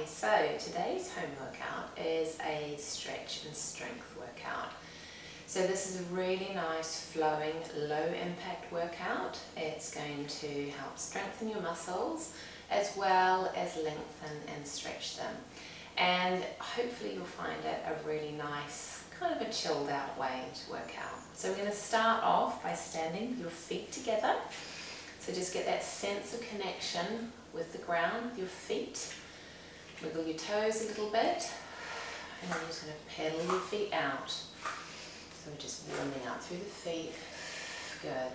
So today's home workout is a stretch and strength workout. So this is a really nice flowing low impact workout. It's going to help strengthen your muscles as well as lengthen and stretch them. And hopefully you'll find it a really nice, kind of a chilled out way to work out. So we're going to start off by standing with your feet together. So just get that sense of connection with the ground, with your feet. Wiggle your toes a little bit, and then you're just going to pedal your feet out. So we're just warming up through the feet. Good.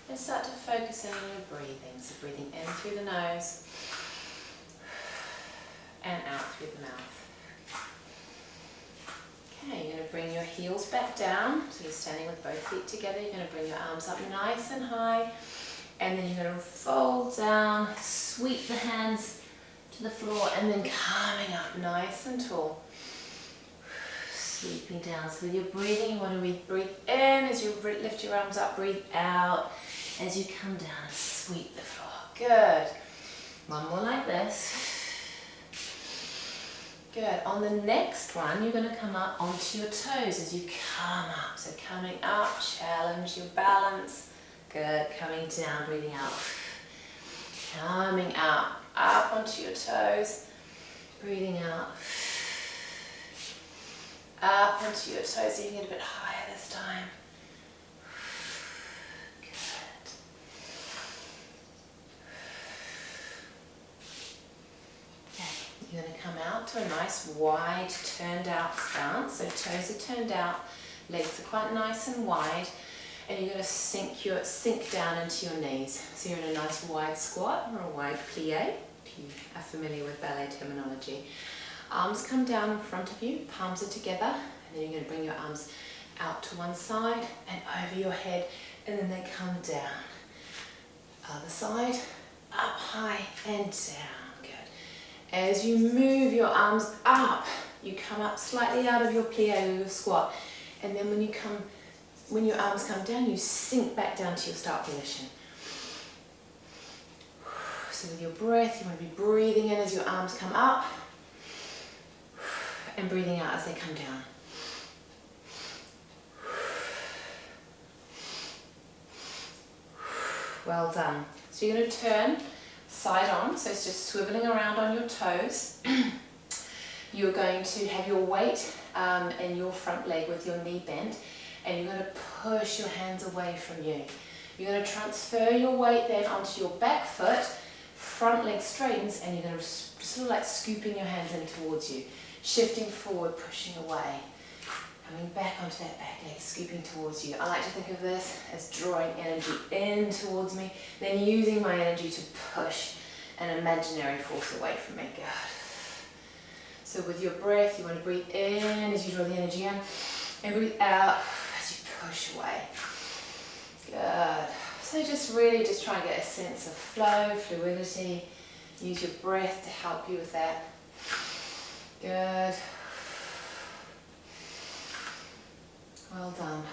And start to focus in on your breathing. So breathing in through the nose and out through the mouth. Okay, you're going to bring your heels back down. So you're standing with both feet together. You're going to bring your arms up nice and high. And then you're going to fold down, sweep the hands to the floor, and then coming up nice and tall. Sweeping down. So with your breathing, you want to breathe in as you lift your arms up, breathe out as you come down and sweep the floor. Good. One more like this. Good. On the next one, you're going to come up onto your toes as you come up. So coming up, challenge your balance. Good. Coming down, breathing out. Coming up onto your toes, breathing out. Up onto your toes, so you can get a bit higher this time. Good. Okay, you're going to come out to a nice wide turned out stance. So toes are turned out, legs are quite nice and wide. And you're going to sink down into your knees. So you're in a nice wide squat or a wide plie, if you are familiar with ballet terminology. Arms come down in front of you, palms are together, and then you're going to bring your arms out to one side and over your head, and then they come down. Other side, up high and down. Good. As you move your arms up, you come up slightly out of your plie or your squat, and then when your arms come down, you sink back down to your start position. So with your breath, you want to be breathing in as your arms come up and breathing out as they come down. Well done. So you're going to turn side on, so it's just swiveling around on your toes. You're going to have your weight in your front leg with your knee bent. And you're going to push your hands away from you. You're going to transfer your weight then onto your back foot, front leg straightens, and you're going to sort of like scooping your hands in towards you. Shifting forward, pushing away. Coming back onto that back leg, scooping towards you. I like to think of this as drawing energy in towards me, then using my energy to push an imaginary force away from me. Good. So with your breath, you want to breathe in as you draw the energy in, and breathe out. Push away. Good. So just really try and get a sense of flow, fluidity. Use your breath to help you with that. Good. Well done.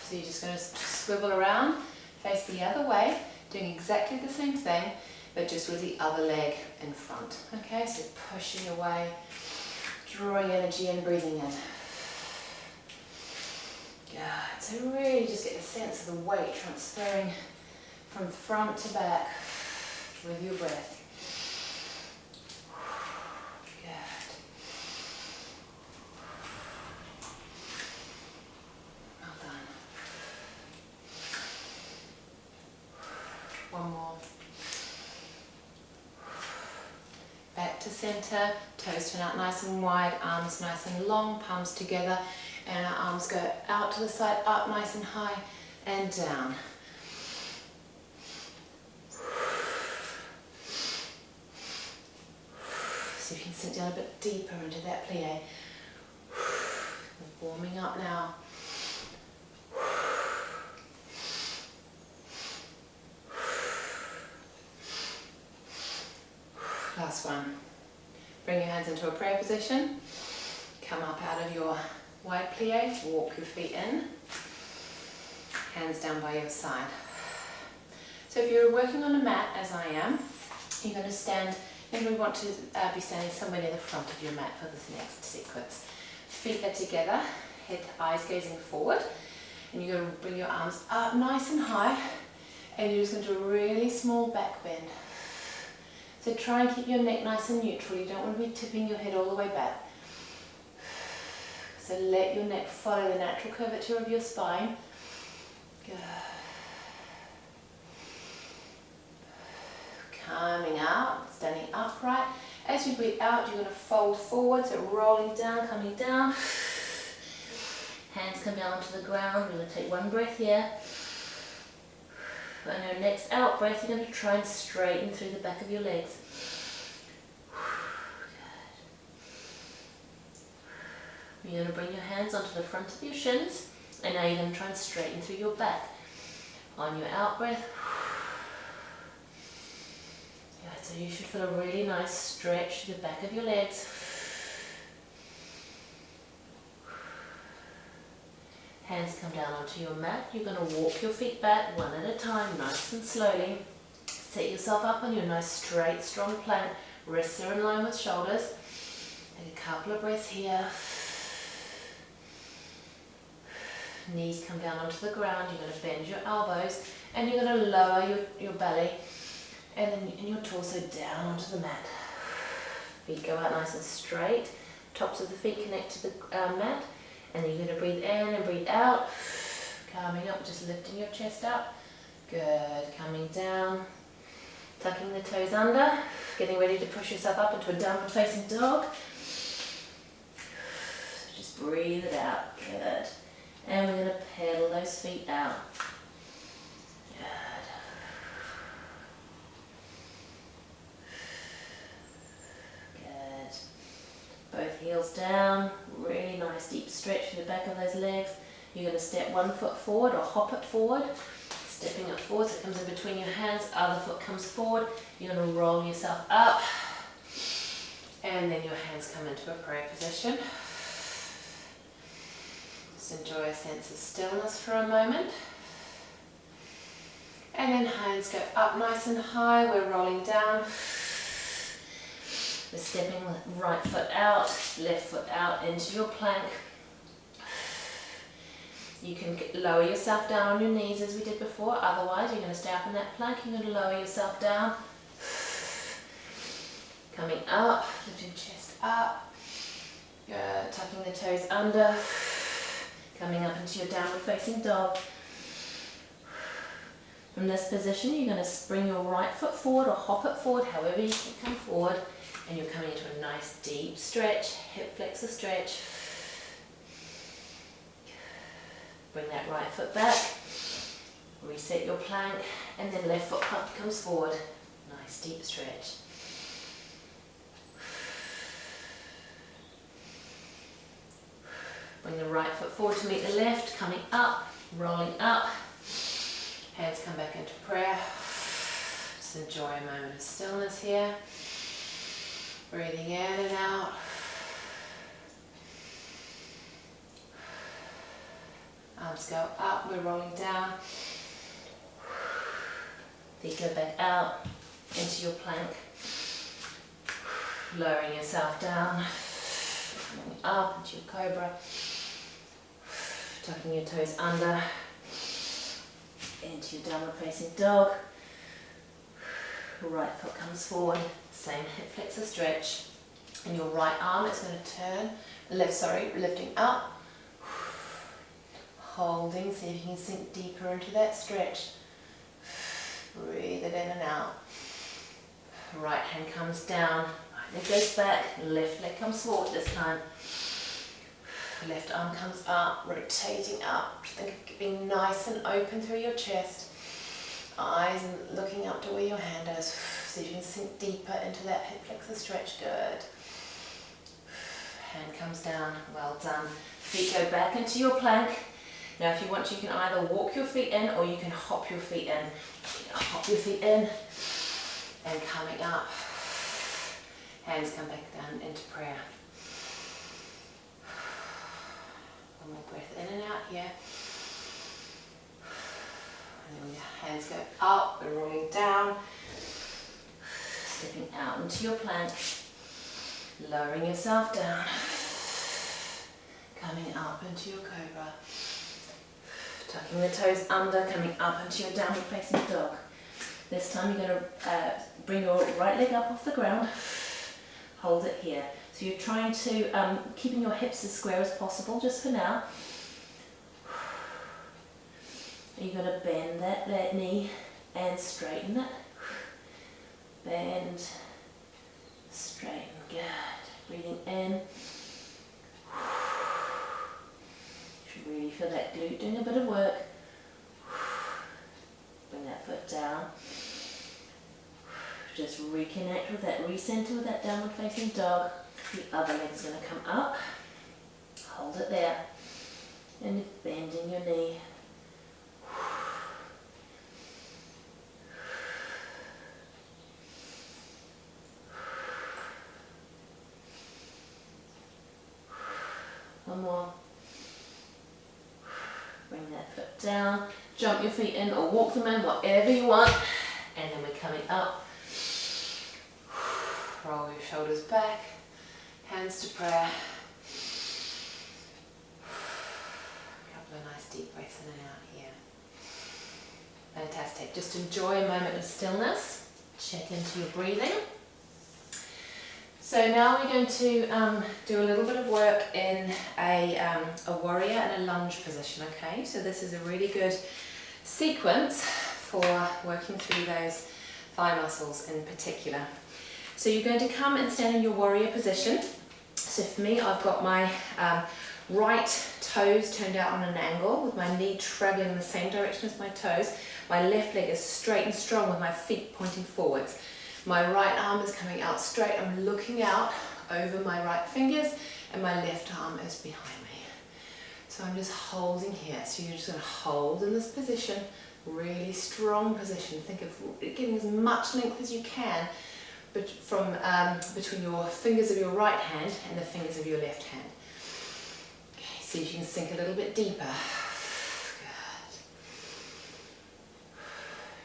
So you're just going to swivel around, face the other way, doing exactly the same thing, but just with the other leg in front. Okay, so pushing away, drawing energy in, breathing in. Good. So really just get the sense of the weight transferring from front to back with your breath. Good. Well done. One more. Back to center, toes turn out nice and wide, arms nice and long, palms together. And our arms go out to the side, up nice and high, and down. So you can sink down a bit deeper into that plie. Warming up now. Last one. Bring your hands into a prayer position. Come up out of your wide plie, walk your feet in, hands down by your side. So if you're working on a mat, as I am, you're going to stand Then we want to be standing somewhere near the front of your mat for this next sequence. Feet are together, head, eyes gazing forward, and you're going to bring your arms up nice and high, and you're just going to do a really small back bend. So try and keep your neck nice and neutral. You don't want to be tipping your head all the way back. So let your neck follow the natural curvature of your spine. Good. Coming out, standing upright. As you breathe out, you're going to fold forward, so rolling down, coming down. Hands come down onto the ground. We're going to take one breath here. On your next out breath, you're going to try and straighten through the back of your legs. Good. You're going to bring your hands onto the front of your shins, and now you're going to try and straighten through your back. On your out breath, good. So you should feel a really nice stretch through the back of your legs. Hands come down onto your mat. You're going to walk your feet back one at a time, nice and slowly. Set yourself up on your nice straight, strong plank. Wrists are in line with shoulders. Take a couple of breaths here. Knees come down onto the ground. You're going to bend your elbows, and you're going to lower your belly, and then your torso down onto the mat. Feet go out nice and straight. Tops of the feet connect to the mat. And then you're going to breathe in and breathe out. Coming up, just lifting your chest up. Good. Coming down. Tucking the toes under. Getting ready to push yourself up into a downward facing dog. So just breathe it out. Good. And we're going to pedal those feet out. Good. Good. Both heels down. Really nice deep stretch through the back of those legs. You're going to step one foot forward or hop it forward. Stepping up forward, so it comes in between your hands. Other foot comes forward. You're going to roll yourself up. And then your hands come into a prayer position. Just enjoy a sense of stillness for a moment. And then hands go up nice and high. We're rolling down. We're stepping the right foot out, left foot out into your plank. You can lower yourself down on your knees as we did before. Otherwise, you're going to stay up in that plank. You're going to lower yourself down. Coming up, lift your chest up. Good. Tucking the toes under. Coming up into your downward facing dog. From this position, you're going to bring your right foot forward or hop it forward, however you can come forward. And you're coming into a nice deep stretch, hip flexor stretch. Bring that right foot back. Reset your plank, and then left foot comes forward. Nice deep stretch. Bring the right foot forward to meet the left, coming up, rolling up. Hands come back into prayer. Just enjoy a moment of stillness here. Breathing in and out. Arms go up, we're rolling down. Feet go back out into your plank. Lowering yourself down. Coming up into your cobra. Tucking your toes under. Into your downward facing dog. Right foot comes forward. Same hip flexor stretch, and your right arm is going to turn, lifting up, holding, see if you can sink deeper into that stretch. Breathe it in and out. Right hand comes down, right leg goes back, left leg comes forward this time. Left arm comes up, rotating up. Think of being nice and open through your chest. Eyes looking up to where your hand is. So you can sink deeper into that hip flexor stretch. Good. Hand comes down. Well done. Feet go back into your plank. Now if you want to, you can either walk your feet in or you can hop your feet in. Hop your feet in and coming up. Hands come back down into prayer. One more breath in and out here. And then your hands go up, we're rolling down. Stepping out into your plank, lowering yourself down, coming up into your cobra, tucking the toes under, coming up into your downward facing dog. This time you're going to bring your right leg up off the ground, hold it here. So you're trying to, keeping your hips as square as possible just for now. You're going to bend that knee and straighten it. Bend, straighten, good. Breathing in. You should really feel that glute doing a bit of work. Bring that foot down. Just reconnect with that, recenter with that downward facing dog. The other leg's going to come up. Hold it there. And bending your knee. One more. Bring that foot down. Jump your feet in or walk them in, whatever you want. And then we're coming up. Roll your shoulders back. Hands to prayer. A couple of nice deep breaths in and out here. Fantastic. Just enjoy a moment of stillness. Check into your breathing. So now we're going to do a little bit of work in a warrior and a lunge position, okay? So this is a really good sequence for working through those thigh muscles in particular. So you're going to come and stand in your warrior position. So for me, I've got my right toes turned out on an angle with my knee traveling in the same direction as my toes. My left leg is straight and strong with my feet pointing forwards. My right arm is coming out straight. I'm looking out over my right fingers and my left arm is behind me. So I'm just holding here. So you're just going to hold in this position, really strong position. Think of getting as much length as you can from between your fingers of your right hand and the fingers of your left hand. Okay, see if you can sink a little bit deeper.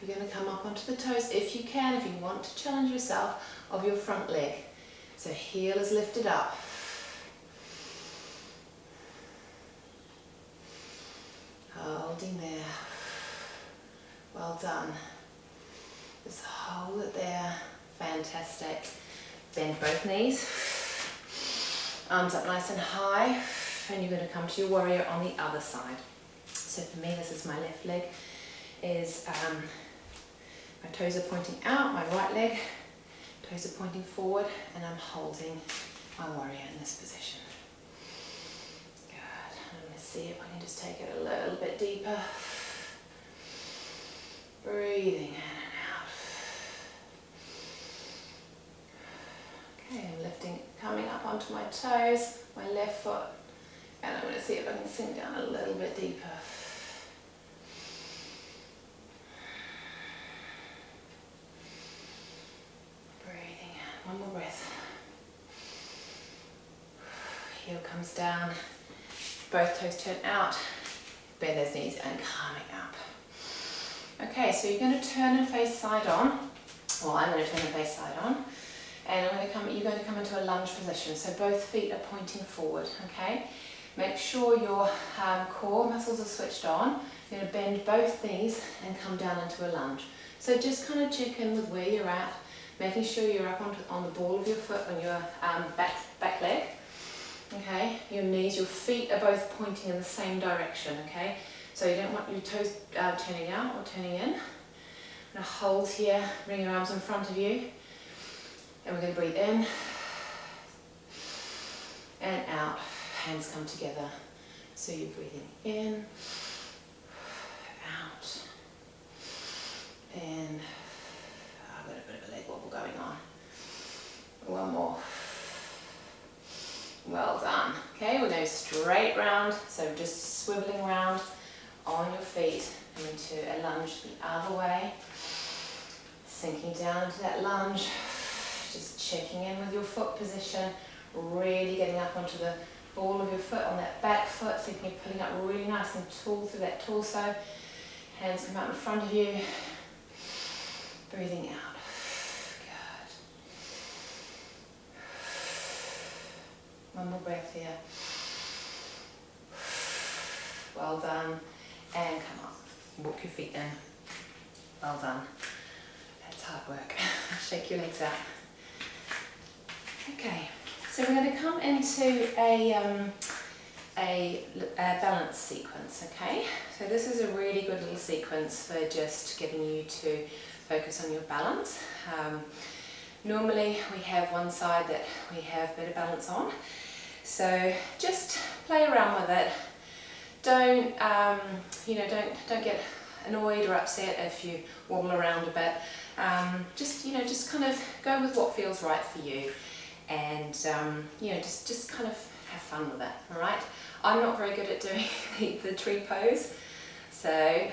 You're going to come up onto the toes if you can, if you want to challenge yourself, of your front leg. So heel is lifted up. Holding there. Well done. Just hold it there. Fantastic. Bend both knees. Arms up nice and high. And you're going to come to your warrior on the other side. So for me, this is my left leg. My toes are pointing out, my right leg, toes are pointing forward, and I'm holding my warrior in this position. Good. I'm going to see if I can just take it a little bit deeper. Breathing in and out. Okay, I'm lifting, coming up onto my toes, my left foot, and I'm going to see if I can sink down a little bit deeper. One more breath. Heel comes down, both toes turn out, bend those knees and coming up. Okay, so you're going to turn and face side on, or I'm going to turn and face side on, and you're going to come into a lunge position. So both feet are pointing forward, okay? Make sure your core muscles are switched on. You're going to bend both knees and come down into a lunge. So just kind of check in with where you're at. Making sure you're up on the ball of your foot on your back leg. Okay, your knees, your feet are both pointing in the same direction. Okay, so you don't want your toes turning out or turning in. I'm going to hold here, bring your arms in front of you, and we're going to breathe in and out. Hands come together. So you're breathing in, out, in. I've got a bit of a leg wobble going on. One more. Well done. Okay, we'll go straight round, so just swiveling round on your feet and into a lunge the other way. Sinking down into that lunge, just checking in with your foot position, really getting up onto the ball of your foot on that back foot, thinking you're pulling up really nice and tall through that torso. Hands come out in front of you. Breathing out. Good. One more breath here. Well done. And come up. Walk your feet in. Well done. That's hard work. Shake your legs out. Okay, so we're going to come into a balance sequence, okay? So this is a really good little sequence for just getting you to focus on your balance. Normally we have one side that we have better balance on, so just play around with it. Don't don't get annoyed or upset if you wobble around a bit. Just kind of go with what feels right for you, and just kind of have fun with it. All right. I'm not very good at doing the tree pose, so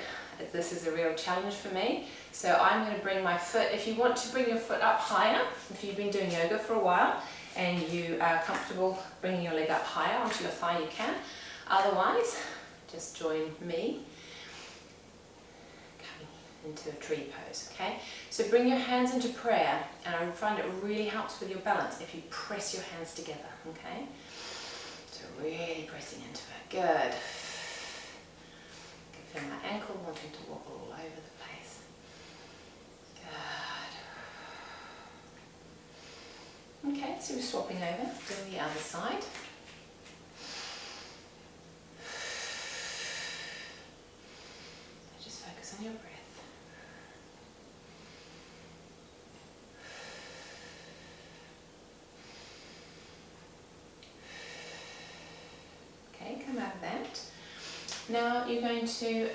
this is a real challenge for me. So I'm going to bring my foot. If you want to bring your foot up higher, if you've been doing yoga for a while and you are comfortable bringing your leg up higher onto your thigh, you can. Otherwise, just join me coming into a tree pose, okay? So bring your hands into prayer, and I find it really helps with your balance if you press your hands together, okay? So really pressing into it, good. I can feel my ankle wanting to wobble all over the place. Good. Okay, so we're swapping over, doing the other side. On your breath. Okay, come out of that. Now you're going to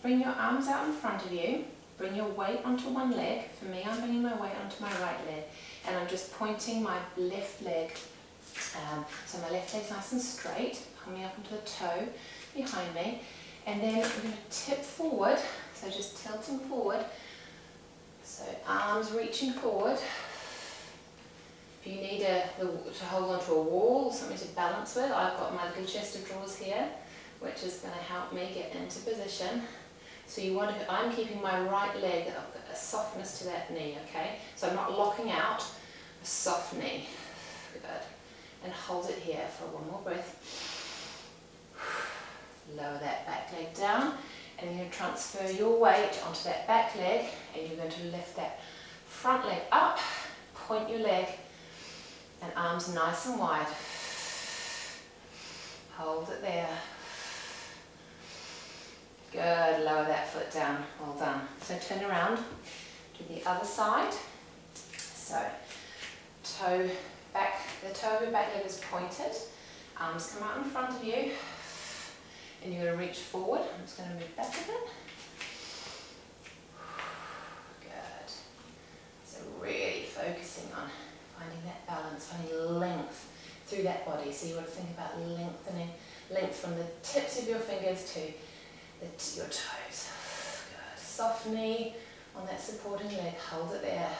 bring your arms out in front of you, bring your weight onto one leg. For me, I'm bringing my weight onto my right leg, and I'm just pointing my left leg. So my left leg's nice and straight, coming up into the toe behind me. And then we're going to tip forward, so just tilting forward. So arms reaching forward. If you need to hold onto a wall, something to balance with, I've got my little chest of drawers here, which is going to help me get into position. So you want to, I'm keeping my right leg, I've got a softness to that knee, okay? So I'm not locking out, a soft knee. Good. And hold it here for one more breath. Lower that back leg down, and you're going to transfer your weight onto that back leg, and you're going to lift that front leg up, point your leg, and arms nice and wide. Hold it there. Good, lower that foot down, well done. So turn around to the other side. So toe back, the toe of your back leg is pointed, arms come out in front of you. And you're going to reach forward. I'm just going to move back a bit. Good. So really focusing on finding that balance, finding length through that body. So you want to think about lengthening, length from the tips of your fingers to your toes. Good. Soft knee on that supporting leg. Hold it there.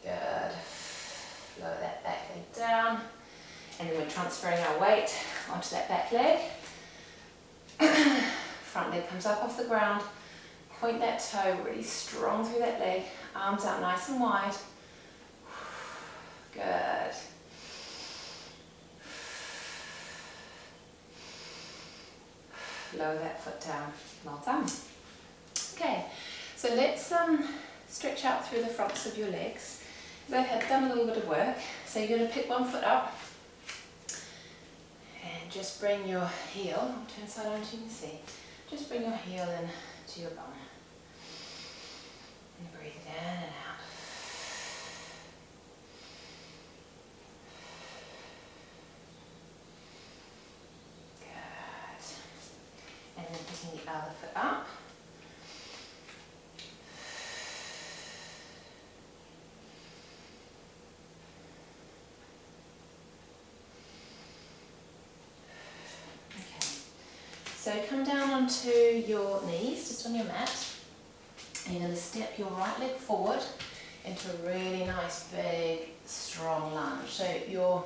Good. Lower that back leg down. And then we're transferring our weight onto that back leg. Front leg comes up off the ground. Point that toe really strong through that leg. Arms out nice and wide. Good. Lower that foot down. Well done. Okay, so let's stretch out through the fronts of your legs. I have done a little bit of work. So you're going to pick one foot up. And just bring your heel, I'll turn side on so you can see, just bring your heel in to your bum. And breathe it in and out. Good. And then picking the other foot up. So come down onto your knees, just on your mat, and you're going to step your right leg forward into a really nice, big, strong lunge. So your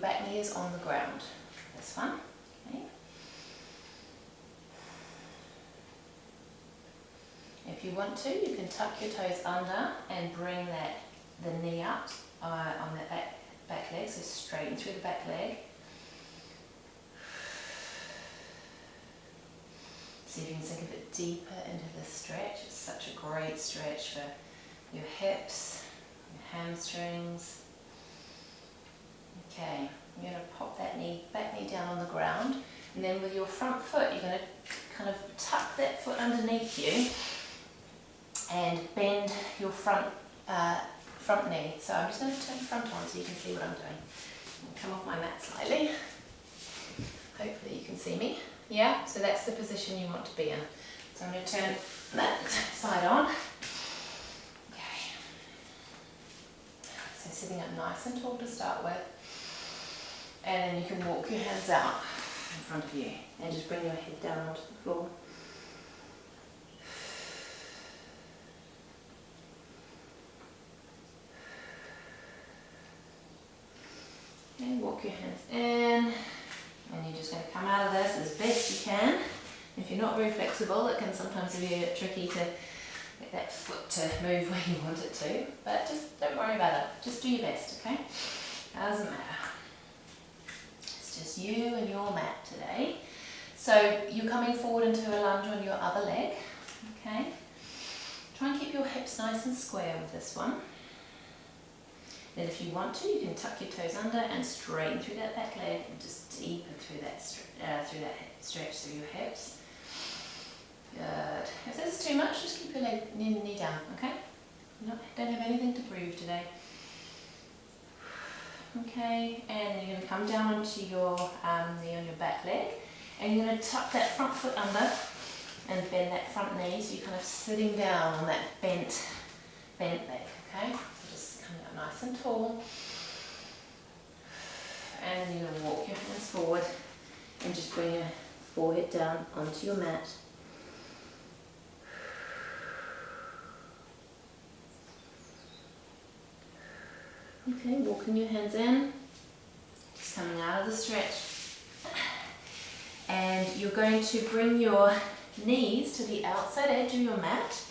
back knee is on the ground. This one. Okay. If you want to, you can tuck your toes under and bring the knee up on that back leg, so straighten through the back leg. See if you can sink a bit deeper into this stretch. It's such a great stretch for your hips, your hamstrings. Okay, you're going to pop that back knee down on the ground, and then with your front foot you're going to kind of tuck that foot underneath you and bend your front knee. So I'm just going to turn front on so you can see what I'm doing. I'll come off my mat slightly. Hopefully you can see me. Yeah, so that's the position you want to be in. So I'm going to turn that side on. Okay. So sitting up nice and tall to start with. And you can walk your hands out in front of you and just bring your head down onto the floor. Okay, walk your hands in. And you're just going to come out of this as best you can. If you're not very flexible, it can sometimes be a bit tricky to get that foot to move where you want it to. But just don't worry about it. Just do your best, okay? Doesn't matter. It's just you and your mat today. So you're coming forward into a lunge on your other leg, okay? Try and keep your hips nice and square with this one. Then if you want to, you can tuck your toes under and straighten through that back leg and just deepen through that stretch through your hips. Good. If this is too much, just keep your knee down, okay? Don't have anything to prove today. Okay, and then you're going to come down onto your knee on your back leg, and you're going to tuck that front foot under and bend that front knee so you're kind of sitting down on that bent leg, okay? Nice and tall, and you're going to walk your hands forward and just bring your forehead down onto your mat. Okay, walking your hands in, just coming out of the stretch, and you're going to bring your knees to the outside edge of your mat,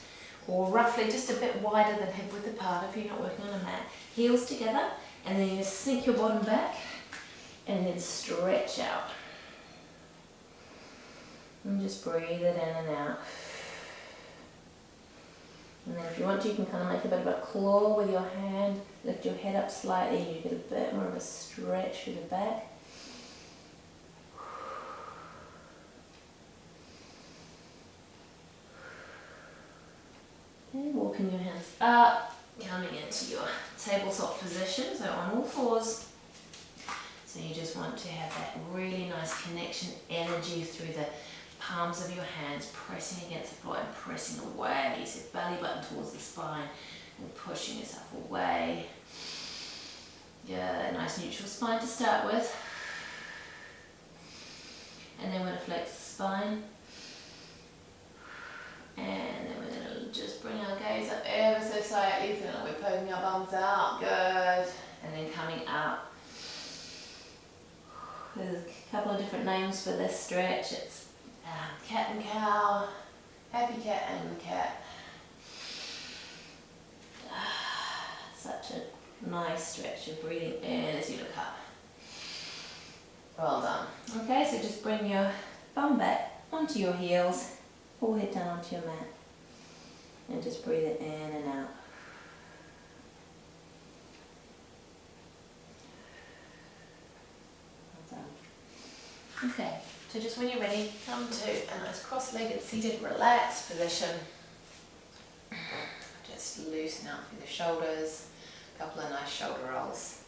or roughly just a bit wider than hip width apart if you're not working on a mat. Heels together, and then you sink your bottom back and then stretch out. And just breathe it in and out. And then if you want to, you can kind of make a bit of a claw with your hand, lift your head up slightly, you get a bit more of a stretch through the back. And walking your hands up, coming into your tabletop position, so on all fours. So you just want to have that really nice connection energy through the palms of your hands, pressing against the floor and pressing away, so belly button towards the spine and pushing yourself away. Yeah, a nice neutral spine to start with. And then we're going to flex the spine. And then we're going to just bring our gaze up ever so slightly, feeling like we're poking our bums out. Good. And then coming up. There's a couple of different names for this stretch. It's cat and cow, happy cat, angry cat. Such a nice stretch. You're breathing in as you look up. Well done. Okay, so just bring your bum back onto your heels, forehead down onto your mat, and just breathe it in and out. Well done. Okay, so just when you're ready, come to a nice cross-legged seated relaxed position. Just loosen out through the shoulders, a couple of nice shoulder rolls.